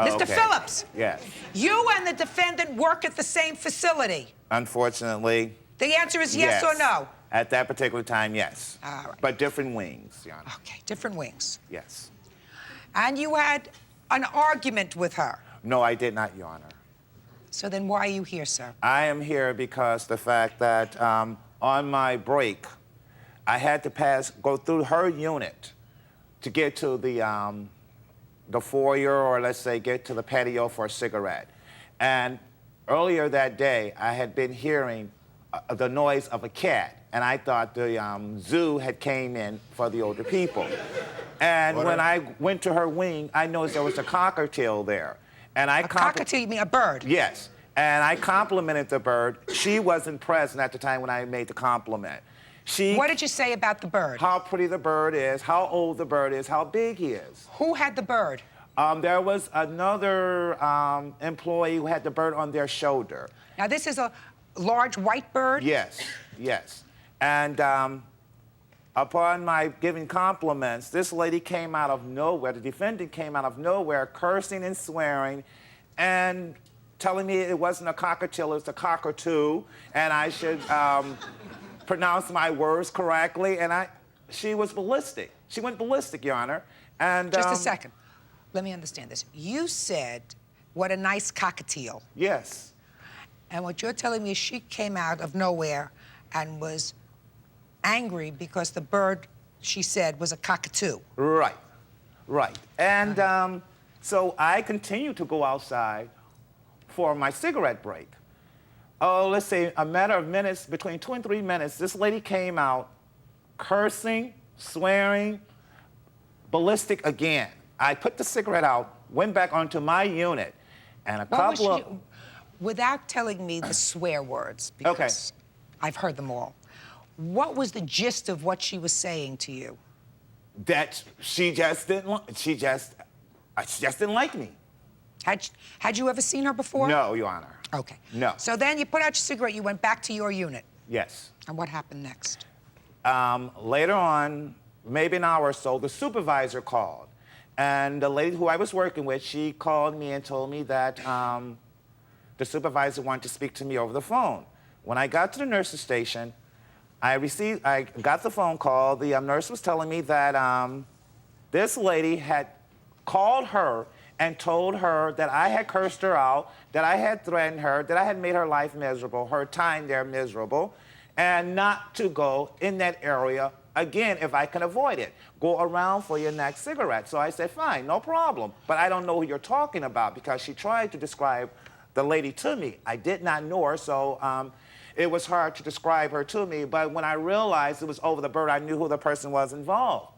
Mr. Okay. Phillips. Yes. You and the defendant work at the same facility. Unfortunately. The answer is yes or no? At that particular time, yes. All right. But different wings, Your Honor. Okay, different wings. Yes. And you had an argument with her. No, I did not, Your Honor. So then why are you here, sir? I am here because the fact that on my break, I had to go through her unit to get to the foyer, or let's say get to the patio for a cigarette. And earlier that day, I had been hearing the noise of a cat, and I thought the zoo had came in for the older people. And when I went to her wing, I noticed there was a cockatiel there. And A cockatoo, you mean a bird? Yes. And I complimented the bird. She wasn't present at the time when I made the compliment. What did you say about the bird? How pretty the bird is, how old the bird is, how big he is. Who had the bird? There was another employee who had the bird on their shoulder. Now, this is a large white bird? Yes, yes. And upon my giving compliments, this lady came out of nowhere, the defendant came out of nowhere, cursing and swearing, and telling me it wasn't a cockatiel, it's a cockatoo, and I should pronounce my words correctly, and she was ballistic. She went ballistic, Your Honor. And just a second. Let me understand this. You said, what a nice cockatiel. Yes. And what you're telling me is she came out of nowhere and was angry because the bird, she said, was a cockatoo. Right, right. And so I continued to go outside for my cigarette break. Oh, let's say a matter of minutes, between 2 and 3 minutes, this lady came out cursing, swearing, ballistic again. I put the cigarette out, went back onto my unit, and a couple of... Without telling me the swear words, because I've heard them all, what was the gist of what she was saying to you? That she just didn't like me. Had you ever seen her before? No, Your Honor. Okay. No. So then you put out your cigarette, you went back to your unit. Yes. And what happened next? Later on, maybe an hour or so, the supervisor called. And the lady who I was working with, she called me and told me that the supervisor wanted to speak to me over the phone. When I got to the nurse's station, I got the phone call. The nurse was telling me that this lady had called her and told her that I had cursed her out, that I had threatened her, that I had made her life miserable, her time there miserable, and not to go in that area again if I can avoid it. Go around for your next cigarette. So I said, fine, no problem. But I don't know who you're talking about, because she tried to describe the lady to me. I did not know her, so it was hard to describe her to me. But when I realized it was over the bird, I knew who the person was involved.